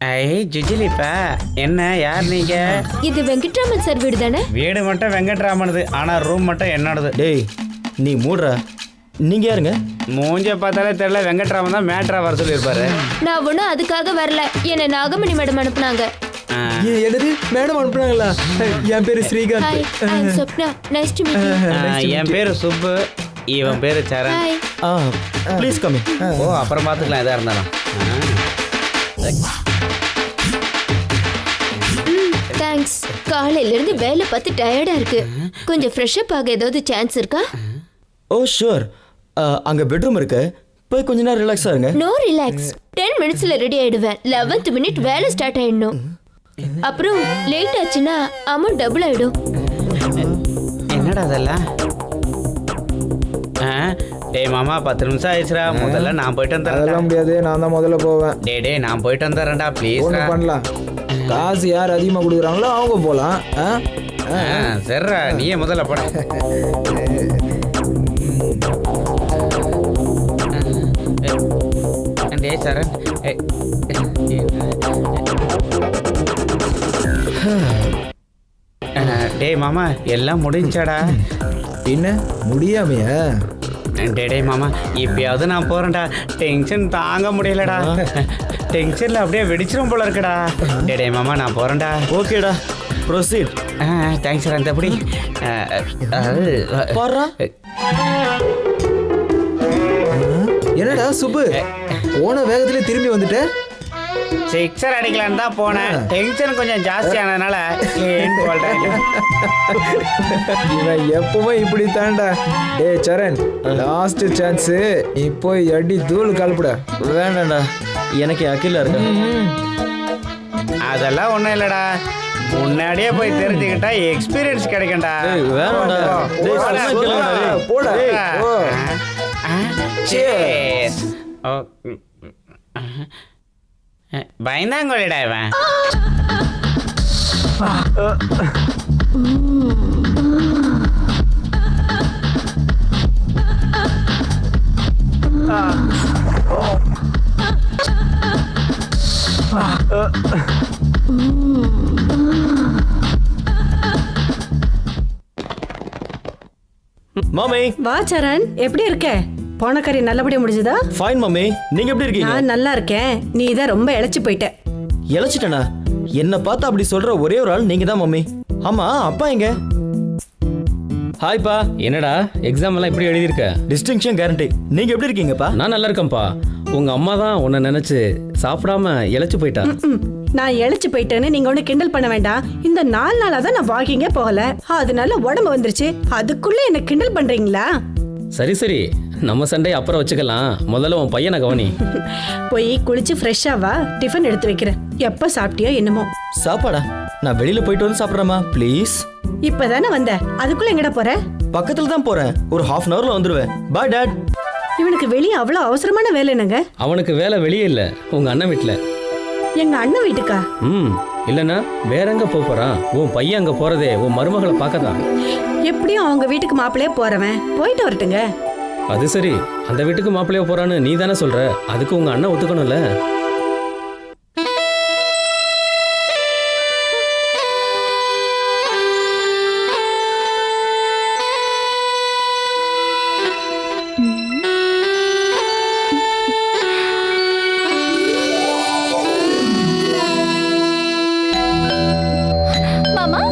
ஐ ஜுஜிலிப்பா என்ன யார் நீங்க? இது வெங்கட்ராமன் சார் வீடு தானே? வீடு மட்டும் வெங்கட்ராமனுது, ஆனா ரூம் மட்டும் என்னோடது. டேய் நீ மூடுறா. நீங்க யாருங்க? மூஞ்ச பார்த்தாலே தெரியல, வெங்கட்ராமன் தான் மேட்ரா வர சொல்லியிருப்பாரு. நான் ஒன்றும் அதுக்காக வரல, என்னை நாகமணி மேடம் அனுப்புனாங்க. என்னது மேடம் அனுப்புனாங்களா? என் பேரு Srikanth. Hi, I am Swapna. Nice to meet you. என் பேரு சுப்பு, இவன் பேரு Charan. Hi. Please come in. Oh அப்புறம் பார்த்துக்கலாம் எதா இருந்தாலும். தேங்க்ஸ். காலையில இருந்து வேலை பார்த்து டயர்டா இருக்கு. கொஞ்சம் ஃப்ரெஷ் அப் ஆக ஏதாவது சான்ஸ் இருக்கா? ஓ ஷூர். அங்க பெட்ரூம் இருக்கு, போய் கொஞ்ச நேரம் ரிலாக்ஸ் ஆகுங்க. No relax. 10 மினிட்ஸ்ல ரெடி ஆயிடுவேன். 11th மினிட் வேலை ஸ்டார்ட் ஆயிடணும். அப்புறம் லேட் ஆச்சுன்னா அமௌண்ட் டபுள் ஆயிடும். என்னடா அதெல்லாம்? டேய் மாமா 10 நிமிஷம் ஆயிடுச்சுடா, முதல்ல நான் போயிட்டு அதெல்லாம் வந்துடுறேன். முடியாது, நான் தான் முதல்ல போவேன். டே நான் போயிட்டு வந்துடுறேன்டா ப்ளீஸ். ஒன்று பண்ணலாம், காசு யார் அதிகமாக கொடுக்குறாங்களோ அவங்க போகலாம். சரிடா நீயே முதல்ல போட. டே சரண், டேய் மாமா எல்லாம் முடிஞ்சாடா? பின்ன முடியாமையா? டே மாமா இப்பயாவது நான் போறேன்டா, டென்ஷன் தாங்க முடியலடா. டென்ஷன்ல அப்படியே வெடிச்சிரும் போல இருக்குடா. டே மாமா நான் போறேன்டா. ஓகேடா, ப்ரொசீட். Thanks sir. அந்த அப்படி பாருடா. என்னடா சுப்பு, போன வேகத்துல திரும்பி வந்துட்ட? சிக்ஸர் அடிக்கலான்னு தான் போனேன், டென்ஷன் கொஞ்சம் ஜாஸ்தி ஆனதுனால இவன் எப்பவுமே இப்படி தாண்டா. டே சரண், லாஸ்ட் சான்ஸ், நீ போய் அடி தூள் கலப்புட. வேண்டாம்டா, எனக்கு அகிலா இருக்கு. அதெல்லாம் ஒன்றும் இல்லைடா, முன்னாடியே போய் தெரிஞ்சுக்கிட்டா எக்ஸ்பீரியன்ஸ் கிடைக்கும்டா. வேண்டாம்டா. டேய், சொன்னா கேளுடா, டேய். போடா. ஓ. Cheers. பயந்தாங்கோலிடா இவன். மாமி. வா சரண், எப்படி இருக்க? போன கறி நல்லபடியா முடிஞ்சதா? ஃபைன் மாமி, நீங்க எப்படி இருக்கீங்க? நான் நல்லா இருக்கேன். நீ தான் ரொம்ப இளைச்சு போயிட்ட. இளைச்சிட்டனா? என்ன பார்த்தா அப்படி சொல்ற ஒரே ஒரு ஆள் நீங்க தான் மாமி. ஆமா, அப்பா எங்க? ஹாய்ப்பா, என்னடா எக்ஸாம் எல்லாம் இப்படி எழுதியிருக்க? Distinction guarantee. நீங்க எப்படி இருக்கீங்கப்பா? நான் நல்லா இருக்கேன்ப்பா. உங்க அம்மா தான் உன்னை நினைச்சு சாப்பிடாம இளைச்சு போயிட்டா. நான் இளைச்சு போயிட்டேன்னு நீங்க ஒண்ணு கிண்டல் பண்ண வேண்டாம். இந்த 4 நாளா தான் நான் வாக்கிங்கே போகல, அதனால உடம்பு வந்துருச்சு. அதுக்குள்ள என்ன கிண்டல் பண்றீங்களா? சரி சரி, நம்ம சண்டை அப்புறம் வச்சுக்கலாம். முதல்ல உன் பையனை கவனி. போய் குளிச்சு ஃப்ரெஷ்ஷா வா, டிஃபன் எடுத்து வைக்கிறேன். எப்ப சாப்பிட்டியோ என்னமோ. சாப்பாடா? நான் வெளியில போயிட்டு வந்து சாப்பிட்றேமா ப்ளீஸ். இப்பதானே வந்த, அதுக்குள்ள எங்கடா போற? பக்கத்துல தான் போறேன், ஒரு ½ அன் ஹவர்ல வந்துருவேன். பாய் டாட். இவனுக்கு வெளியே அவ்வளவு அவசரமான வேலை என்னங்க? அவனுக்கு வேலை வெளியே இல்ல, உங்க அண்ணன் வீட்டுல. எங்க அண்ணன் வீட்டுக்கா? இல்லைன்னா வேற எங்க போறான்? உன் பையன் அங்க போறதே உன் மருமகளை பார்க்கதான். எப்படியும் அவங்க வீட்டுக்கு மாப்பிள்ளையே போறவன், போயிட்டு வரட்டுங்க. அது சரி, அந்த வீட்டுக்கு மாப்பிள்ளைய போறான்னு நீ தானே சொல்ற, அதுக்கு உங்க அண்ணன் ஒத்துக்கணும்ல. மாமா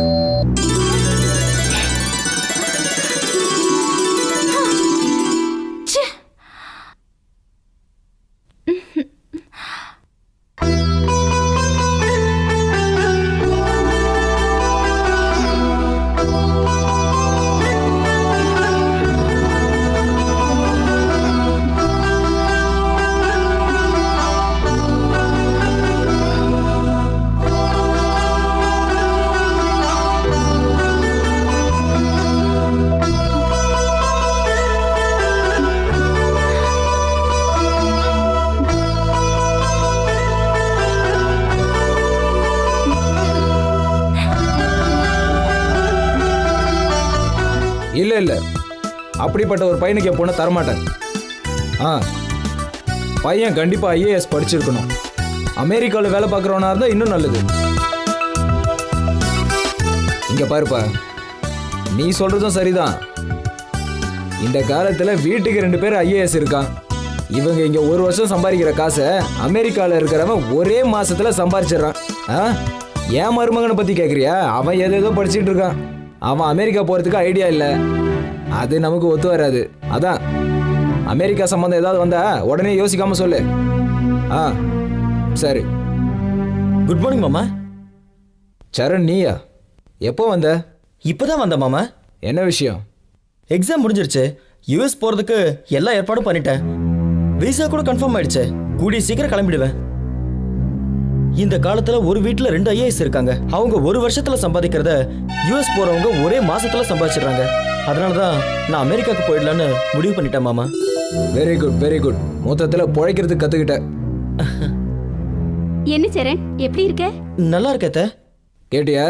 இல்லை இல்லை, அப்படிப்பட்ட ஒரு பையனுக்கு என் பொண்ணை தரமாட்டேன். பையன் கண்டிப்பாக IAS படிச்சிருக்கணும். அமெரிக்காவில் வேலை பார்க்குறவனா இருந்தால் இன்னும் நல்லது. இங்க பாருப்பா, நீ சொல்றதும் சரிதான். இந்த காலத்துல வீட்டுக்கு 2 பேர் ஐஏஎஸ் இருக்கான். இவங்க இங்க 1 வருஷம் சம்பாதிக்கிற காசை அமெரிக்காவில் இருக்கிறவன் ஒரே மாசத்துல சம்பாதிச்சிடறான். ஏன் மருமகனை பத்தி கேக்குறியா? அவன் ஏதேதோ படிச்சுட்டு இருக்கான். அவன் அமெரிக்கா போறதுக்கு ஐடியா இல்லை. அது நமக்கு ஒத்து வராது. அதான் அமெரிக்கா சம்பந்தம் ஏதாவது வந்தா உடனே யோசிக்காம சொல்லு. சரி. குட் மார்னிங் மாமா. சரண், நீயா? எப்போ வந்த? இப்பதான் வந்த மாமா. என்ன விஷயம்? எக்ஸாம் முடிஞ்சிருச்சு. யூஎஸ் போறதுக்கு எல்லா ஏற்பாடும் பண்ணிட்டேன். விசா கூட கன்ஃபார்ம் ஆயிடுச்சு. கூடிய சீக்கிரம் கிளம்பிடுவேன். இந்த காலத்துல ஒரு வீட்டுல 2 ஐஏஎஸ் இருக்காங்க. அவங்க 1 வருஷத்துல சம்பாதிக்கிறத யூஎஸ் போறவங்க ஒரே மாசத்துல சம்பாதிச்சிடுறாங்க. அதனாலதான் நான் அமெரிக்காவுக்கு போயிடலான்னு முடிவு பண்ணிட்டேன் மாமா. Very good, very good. மொத்தத்துல பிழைக்கிறதுக்கு கத்துக்கிட்டேன். என்ன சரண், எப்படி இருக்க? நல்லா இருக்கத்த. கேட்டியா?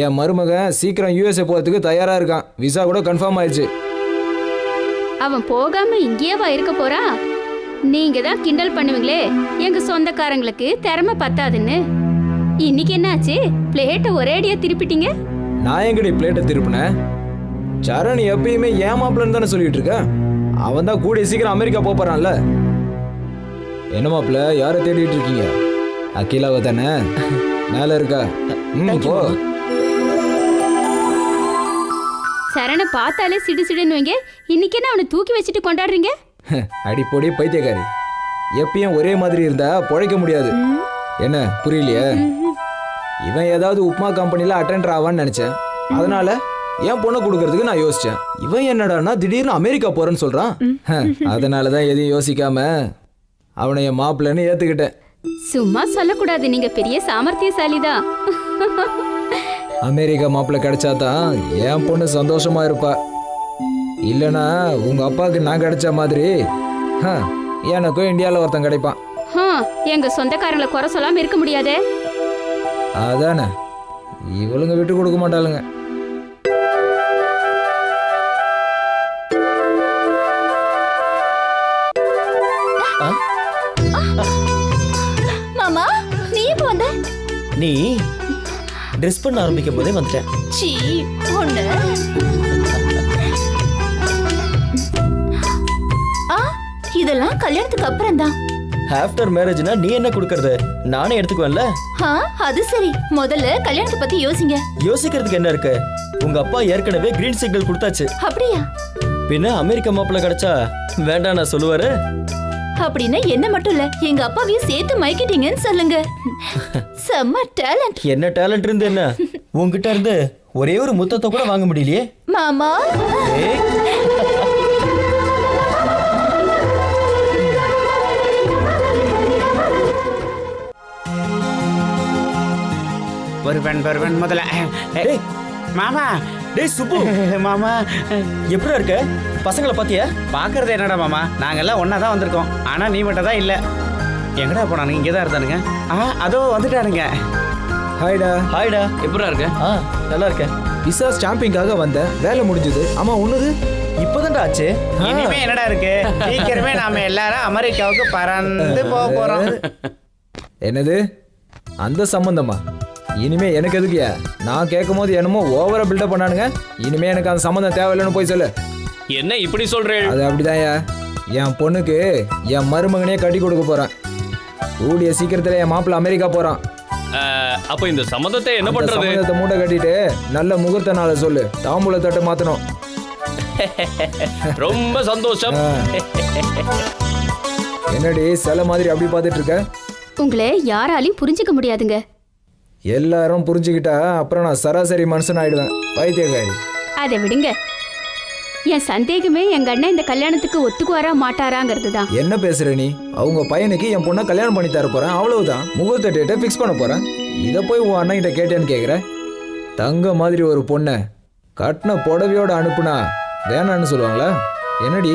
என் மருமகன் சீக்கிரம் யூஎஸ்ஏ போறதுக்கு தயாரா இருக்கான். விசா கூட கன்ஃபார்ம் ஆயிடுச்சு. அவன் போகாம இங்கேயேவா இருக்க போறா? நீங்க தான் கிண்டல் பண்ணுவீங்களே எங்க சொந்தக்காரங்களுக்கு திறமை பத்தாதுன்னு. இன்னைக்கு என்னாச்சு? பிளேட்டை ஒரேடியா திருப்பிட்டீங்க. நான் எங்கடி பிளேட்டை திருப்பினேன்? சரண் எப்பயுமே ஏமாப்பிளன்னு தானே சொல்லிட்டு இருக்க. அவன் தான் கூடிய சீக்கிரம் அமெரிக்கா போறான்ல. என்ன மாப்பிள்ள, யாரை தேடிட்டு இருக்கீங்க? அகிலாவை தானே? மேல இருக்கா? போ. சரணை பார்த்தாலே சிடு சிடுன்னு வைங்க. இன்னைக்கு என்ன அவனை தூக்கி வச்சுட்டு கொண்டாடுறீங்க? அடிப்பொடி பைத்தியக்காரி. எப்பயும் ஒரே மாதிரி இருந்தா பொழைக்க முடியாது. என்ன புரியலையே? இவன் ஏதாவது உப்மா கம்பெனில அட்டெண்டர் ஆவான்னு நினைச்சேன். அதனால என் பொண்ணை கொடுக்கறதுக்கு நான் யோசிச்சேன். இவன் என்னடான்னா திடீர்னு அமெரிக்கா போறேன்னு சொல்றான். அதனாலதான் எதையும் யோசிக்காம அவனை என் மாப்பிள்ளைன்னு ஏத்துக்கிட்டேன். சும்மா சொல்லக்கூடாது, நீங்க பெரிய சாமர்த்தியசாலிதான். அமெரிக்கா மாப்பிள்ளை கிடைச்சாதான் என் பொண்ணு சந்தோஷமா இருப்பா. இல்லனா உங்க அப்பாவுக்கு நான் கிடைச்ச மாதிரி எனக்கும் இந்தியாவில் ஒருத்தன் கிடைப்பான். எங்க சொந்தக்காரங்களை குறை சொல்லாம இருக்க முடியாதே. அதானே, இவளுங்க விட்டு கொடுக்க மாட்டாளுங்க. மாமா, நீ எப்ப வந்த? நீ ட்ரெஸ் பண்ண ஆரம்பிக்கும் போதே வந்துட்டேன். சீ, பொண்ணு. இதெல்லாம் கல்யாணத்துக்கு அப்புறம் தான். ஆஃப்டர் மேரேஜ்னா நீ என்ன கொடுக்கறது? நானே எடுத்துக்குவேன்ல. அது சரி, முதல்ல கல்யாணத்தை பத்தி யோசிங்க. யோசிக்கிறதுக்கு என்ன இருக்கு? உங்க அப்பா ஏற்கனவே கிரீன் சிக்னல் கொடுத்தாச்சு. அப்படியா? பின்ன அமெரிக்கா மாப்பிள்ளை கிடைச்சா வேண்டாம் நான் சொல்லுவாரு. அப்படின்னா என்ன மட்டும் இல்ல, எங்க அப்பாவையும் சேர்த்து மயக்கிட்டீங்கன்னு சொல்லுங்க. செம்ம டேலண்ட். என்ன டேலண்ட் இருந்து என்ன? உங்ககிட்ட இருந்து ஒரே ஒரு முத்தத்தை கூட வாங்க முடியலையே மாமா. வருவன் முதல்ல. மாமா. டேய் சுப்பு. மாமா எப்படி இருக்க? பசங்களை பாத்தியா? பாக்குறது என்னடா மாமா, நாங்கெல்லாம் ஒன்னா தான் வந்திருக்கோம். ஆனா நீ மட்டும் தான் இல்ல. எங்கடா போனானுங்க? இங்கே தான் இருந்தானுங்க. அதோ வந்துட்டானுங்க. ஹாய்டா. ஹாய்டா. எப்படா இருக்க? நல்லா இருக்கேன். விசா ஸ்டாம்பிங்காக வந்தேன். வேலை முடிஞ்சது. ஆமா, உன்னது இப்பதான்டா ஆச்சு. இனிமே என்னடா இருக்கு? சீக்கிரமே நாம எல்லாரும் அமெரிக்காவுக்கு பறந்து போக போறோம். என்னது? அந்த சம்பந்தமா? இனிமே எனக்கு எதுக்குயா? நான் கேட்கும் போது என்னமோ ஓவரா பில்டப் பண்ணானுங்க. இனிமே எனக்கு அந்த சம்பந்தம் தேவையில்லைன்னு போய் சொல்லு. என்ன இப்படி சொல்றேன்? அது அப்படிதான்யா. என் பொண்ணுக்கு என் மருமகனே கட்டி கொடுக்க போறேன். கூடிய சீக்கிரத்துல என் மாப்பிள்ள அமெரிக்கா போறான். அப்ப இந்த சம்மதத்தை என்ன பண்றது? சம்பந்தத்தை மூட்டை கட்டிட்டு நல்ல முகூர்த்த நாளை சொல்லு. தாம்பூல தட்டை மாத்தணும். ரொம்ப சந்தோஷம். என்னடி சில மாதிரி அப்படி பார்த்துட்டு இருக்க? உங்களை யாராலையும் புரிஞ்சுக்க முடியாதுங்க. எல்லாரும் புரிஞ்சுக்கிட்டா அப்புறம் நான் சராசரி மனுஷன் ஆயிடுவேன். பைத்தியக்காரி. அதை விடுங்க. என் சந்தேகமே எங்க அண்ணன் இந்த கல்யாணத்துக்கு ஒத்துக்குவாரா மாட்டாராங்கிறது தான். என்ன பேசுற நீ? அவங்க பையனுக்கு என் பொண்ணை கல்யாணம் பண்ணி தர போறேன், அவ்வளவுதான். முகூர்த்த டேட்டை ஃபிக்ஸ் பண்ண போறேன். இதை போய் உன் அண்ணன் கிட்ட கேட்டேன்னு கேக்குற? தங்க மாதிரி ஒரு பொண்ணை கட்டின புடவையோட அனுப்புனா வேணான்னு சொல்லுவாங்களா? என்னடி?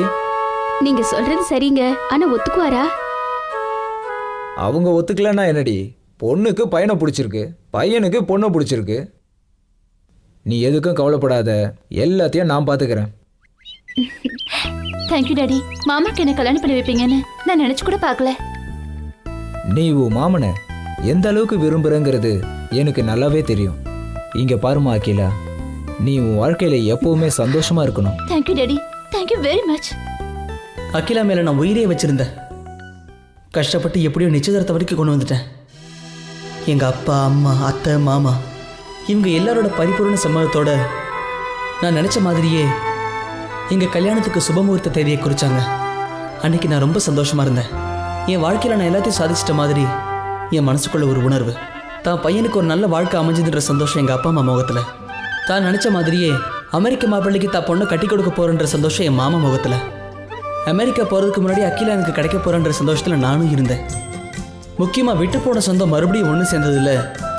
நீங்க சொல்றது சரிங்க, ஆனா ஒத்துக்குவாரா? அவங்க ஒத்துக்கலன்னா என்னடி? பொண்ணுக்கு பையனை பிடிச்சிருக்கு, பையனுக்கு பொண்ணை பிடிச்சிருக்கு. நீ எதுக்கும் கவலைப்படாத, எல்லாத்தையும் நான் பாத்துக்கிறேன். Thank you daddy. மாமாக்கு என்ன கல்யாணம் பண்ணி வைப்பீங்கன்னு நான் நினைச்சு கூட பார்க்கல. நீ உன் மாமனை எந்த அளவுக்கு விரும்புகிறங்கிறது எனக்கு நல்லாவே தெரியும். இங்க பாருமா அகிலா, நீ உன் வாழ்க்கையில எப்பவுமே சந்தோஷமா இருக்கணும். Thank you daddy, thank you very much. Akila மேல நான் உயிரே வச்சிருந்தேன். கஷ்டப்பட்டு எப்படியோ நிச்சயதார்த்த வரைக்கும் கொண்டு வந்துட்டேன். எங்க அப்பா, அம்மா, அத்தை, மாமா இவங்க எல்லாரோட பரிபூர்ண சம்மதத்தோட நான் நினைச்ச மாதிரியே எங்க கல்யாணத்துக்கு சுபமுகூர்த்த தேதியை குறிச்சாங்க. அன்னைக்கு நான் ரொம்ப சந்தோஷமா இருந்தேன். என் வாழ்க்கையில நான் எல்லாத்தையும் சாதிச்சிட்ட மாதிரி என் மனசுக்குள்ள ஒரு உணர்வு. தான் பையனுக்கு ஒரு நல்ல வாழ்க்கை அமைஞ்சதுன்ற சந்தோஷம் எங்க அப்பா அம்மா முகத்துல. தான் நினைச்ச மாதிரியே அமெரிக்க மாப்பிள்ளைக்கு தான் பொண்ணை கட்டி கொடுக்க போறன்ற சந்தோஷம் என் மாமா முகத்துல. அமெரிக்கா போகிறதுக்கு முன்னாடி அகிலா எனக்கு கிடைக்க போகிறன்ற சந்தோஷத்தில் நானும் இருந்தேன். முக்கியமாக விட்டு போன சொந்தம் மறுபடியும் ஒன்று சேர்ந்ததில்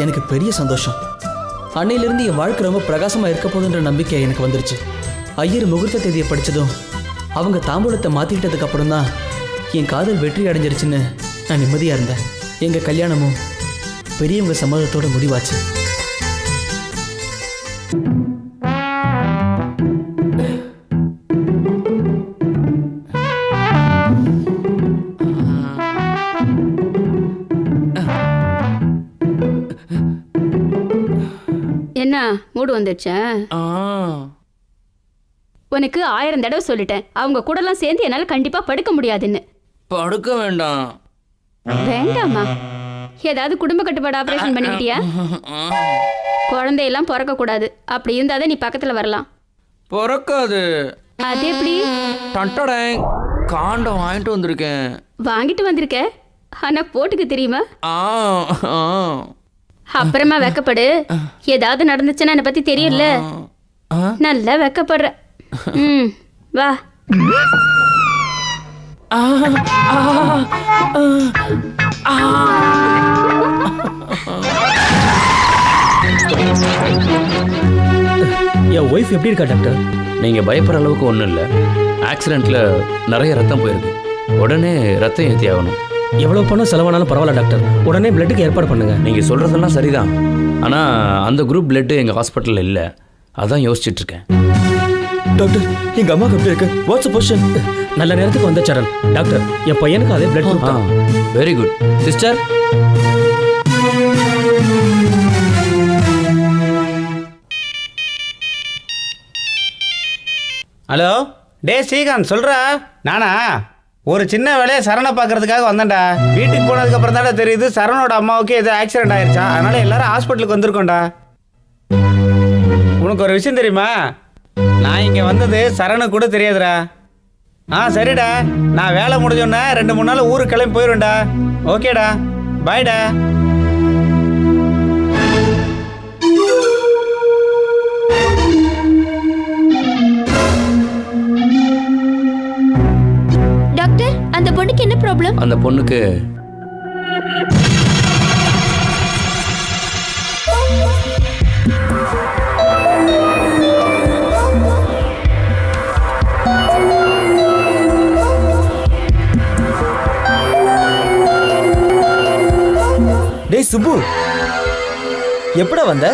எனக்கு பெரிய சந்தோஷம். அன்னையிலிருந்து என் வாழ்க்கை ரொம்ப பிரகாசமாக இருக்க போகுதுன்ற நம்பிக்கை எனக்கு வந்துருச்சு. ஐயர் முகூர்த்த தேதியை படித்ததும் அவங்க தாம்பூலத்தை மாற்றிக்கிட்டதுக்கு அப்புறம் தான் என் காதல் வெற்றி அடைஞ்சிருச்சுன்னு நான் நிம்மதியாக இருந்தேன். எங்கள் கல்யாணமும் பெரியவங்க சம்மதத்தோட முடிவாச்சு. என்ன மூடு வந்துடுச்சா? உனக்கு 1000 தடவை சொல்லிட்டேன், அவங்க கூடலாம் சேர்ந்து என்னால கண்டிப்பா படுக்க முடியாதுன்னு. படுக்க வேண்டாம். வேண்டாமா? ஏதாவது குடும்ப கட்டுப்பாடு ஆபரேஷன் பண்ணிக்கிட்டியா? குழந்தையெல்லாம் பிறக்க கூடாது, அப்படி இருந்தாதான் நீ பக்கத்துல வரலாம். பிறக்காது. அது எப்படி? டண்டடை காண்டம் வாங்கிட்டு வந்திருக்கேன். வாங்கிட்டு வந்திருக்க, ஆனா போட்டுக்க தெரியுமா? ஆ ஆ. அப்புறமா வெக்கப்படு. ஏதாவது நடந்துச்சுன்னா என்னை பத்தி தெரியல. நல்லா வெக்கப்படுற. வா. என் ஒய்ஃப் எப்படி இருக்கா டாக்டர்? நீங்கள் பயப்படுற அளவுக்கு ஒன்றும் இல்லை. ஆக்சிடெண்ட்டில் நிறைய ரத்தம் போயிருக்கு. உடனே ரத்தம் ஏற்றி ஆகணும். எவ்வளோ பணம் செலவானாலும் பரவாயில்ல டாக்டர், உடனே பிளட்டுக்கு ஏற்பாடு பண்ணுங்க. நீங்கள் சொல்கிறதெல்லாம் சரிதான், ஆனால் அந்த குரூப் பிளட்டு எங்கள் ஹாஸ்பிட்டலில் இல்லை. அதான் யோசிச்சுட்டு இருக்கேன். டாக்டர், எங்க அம்மாக்கு எப்படி இருக்கு? What's position? நல்ல நேரத்துக்கு வந்த சரண். டாக்டர், என் பையனுக்கு அதே பிளட் குரூப் தான். Very good sister. ஹலோ, டே ஸ்ரீகாந்த் சொல்கிறா. நானா ஒரு சின்ன வேலையை சரணை பார்க்கறதுக்காக வந்தேன்டா. வீட்டுக்கு போனதுக்கப்புறம் தானே தெரியுது சரணோட அம்மாவுக்கு ஏதோ ஆக்சிடென்ட் ஆயிடுச்சா. அதனால எல்லாரும் ஹாஸ்பிட்டலுக்கு வந்திருக்கோம்டா. உனக்கு ஒரு விஷயம் தெரியுமா? நான் இங்கே வந்தது சரணுக்கு கூட தெரியாதுடா. சரிடா, நான் வேலை முடிஞ்சோன்னே 2-3 நாள் ஊருக்கு கிளம்பி போயிடுவேன்டா. ஓகேடா, பாய்டா. டாக்டர், அந்த பொண்ணுக்கு என்ன ப்ராப்ளம்? அந்த பொண்ணுக்கு டேய் சுப்பு, எப்படா வந்த?